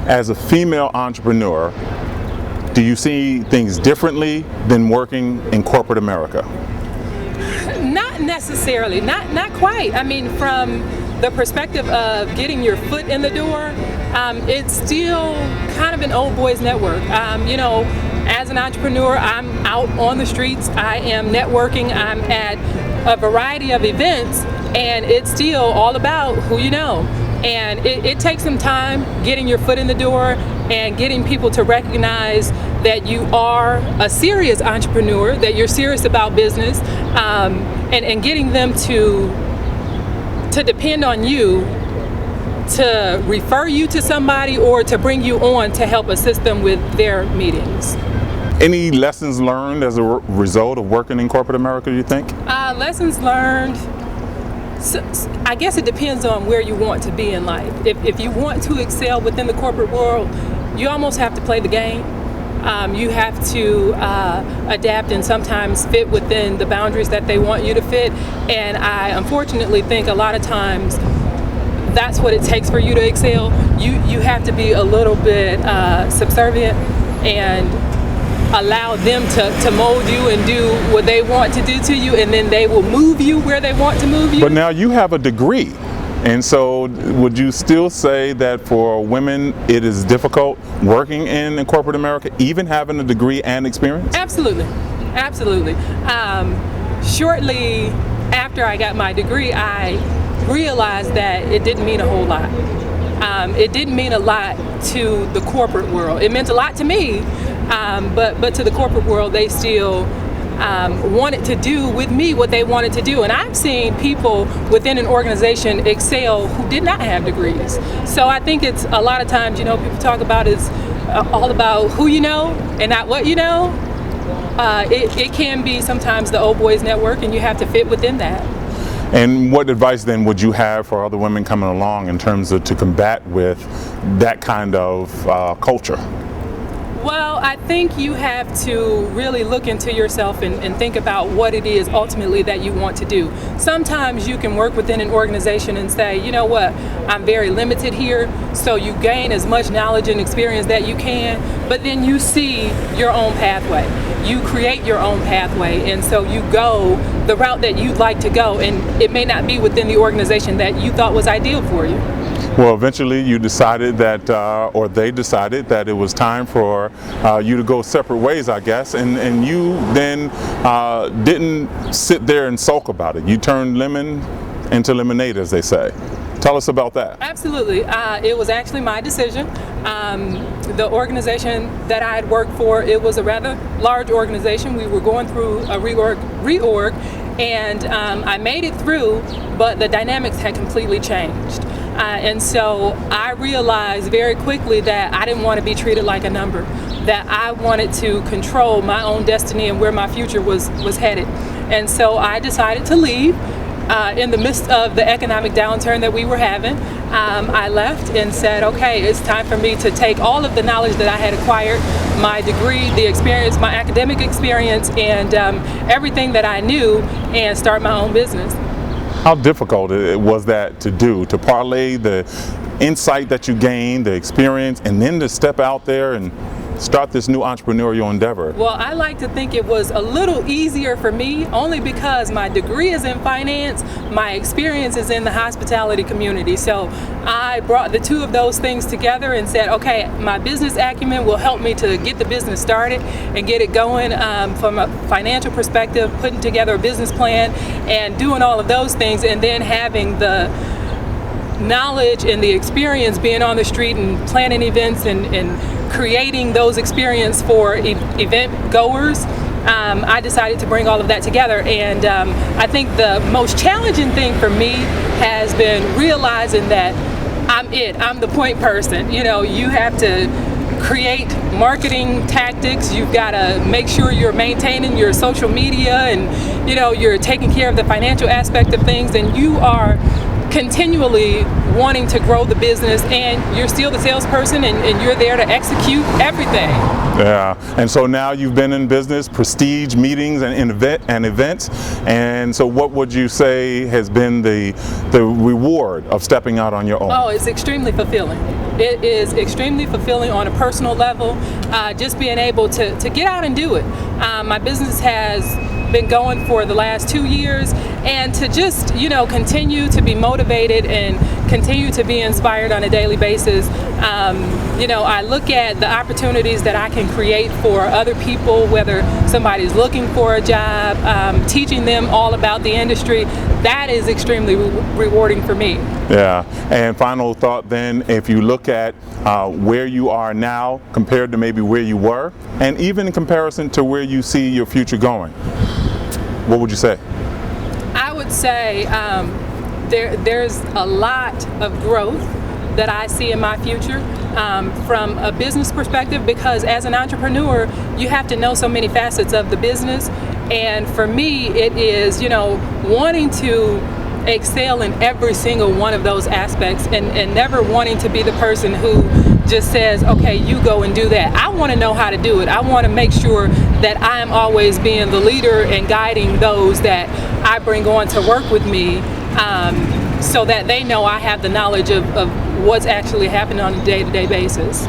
As a female entrepreneur, do you see things differently than working in corporate America? Not necessarily, not quite. I mean, from the perspective of getting your foot in the door, it's still kind of an old boys network. As an entrepreneur, I'm out on the streets, I am networking, I'm at a variety of events, and it's still all about who you know. And it takes some time getting your foot in the door and getting people to recognize that you are a serious entrepreneur, that you're serious about business, and getting them to depend on you to refer you to somebody or to bring you on to help assist them with their meetings. Any lessons learned as a result of working in corporate America, do you think? Lessons learned, I guess it depends on where you want to be in life. If you want to excel within the corporate world, you almost have to play the game. You have to adapt and sometimes fit within the boundaries that they want you to fit. And I unfortunately think a lot of times that's what it takes for you to excel. You have to be a little bit subservient and allow them to mold you and do what they want to do to you, and then they will move you where they want to move you. But now you have a degree, and so would you still say that for women it is difficult working in corporate America, even having a degree and experience? Absolutely. Shortly after I got my degree, I realized that it didn't mean a whole lot. It didn't mean a lot to the corporate world. It meant a lot to me, but to the corporate world, they still wanted to do with me what they wanted to do. And I've seen people within an organization excel who did not have degrees. So I think it's a lot of times, people talk about it's all about who you know and not what you know. It can be sometimes the old boys network, and you have to fit within that. And what advice then would you have for other women coming along in terms of to combat with that kind of culture? Well, I think you have to really look into yourself and think about what it is ultimately that you want to do. Sometimes you can work within an organization and say, you know what, I'm very limited here, so you gain as much knowledge and experience that you can, but then you see your own pathway. You create your own pathway, and so you go the route that you'd like to go, and it may not be within the organization that you thought was ideal for you. Well, eventually you decided that, or they decided that it was time for you to go separate ways, I guess, and you then didn't sit there and sulk about it. You turned lemon into lemonade, as they say. Tell us about that. Absolutely. It was actually my decision. The organization that I had worked for, it was a rather large organization. We were going through a reorg, and I made it through, but the dynamics had completely changed. And so I realized very quickly that I didn't want to be treated like a number, that I wanted to control my own destiny and where my future was headed. And so I decided to leave. In the midst of the economic downturn that we were having, I left and said, okay, it's time for me to take all of the knowledge that I had acquired, my degree, the experience, my academic experience, and everything that I knew, and start my own business. How difficult was that to do, to parlay the insight that you gained, the experience, and then to step out there and start this new entrepreneurial endeavor? Well, I like to think it was a little easier for me, only because my degree is in finance, my experience is in the hospitality community. So I brought the two of those things together and said, okay, my business acumen will help me to get the business started and get it going from a financial perspective, putting together a business plan and doing all of those things, and then having the knowledge and the experience being on the street and planning events and creating those experiences for event goers. I decided to bring all of that together, and I think the most challenging thing for me has been realizing that I'm the point person. You have to create marketing tactics, you've got to make sure you're maintaining your social media, and you're taking care of the financial aspect of things, and you are continually wanting to grow the business, and you're still the salesperson, and you're there to execute everything. Yeah, and so now you've been in business, prestige meetings and events, and so what would you say has been the reward of stepping out on your own? Oh, it's extremely fulfilling. It is extremely fulfilling on a personal level, just being able to get out and do it. My business has been going for the last 2 years, and to just, continue to be motivated and continue to be inspired on a daily basis. I look at the opportunities that I can create for other people, whether somebody's looking for a job, teaching them all about the industry. That is extremely rewarding for me. Yeah, and final thought then, if you look at where you are now compared to maybe where you were, and even in comparison to where you see your future going, what would you say? I would say there's a lot of growth that I see in my future from a business perspective, because as an entrepreneur, you have to know so many facets of the business. And for me, it is, wanting to excel in every single one of those aspects, and never wanting to be the person who just says, okay, you go and do that. I want to know how to do it. I want to make sure that I am always being the leader and guiding those that I bring on to work with me, so that they know I have the knowledge of what's actually happening on a day-to-day basis.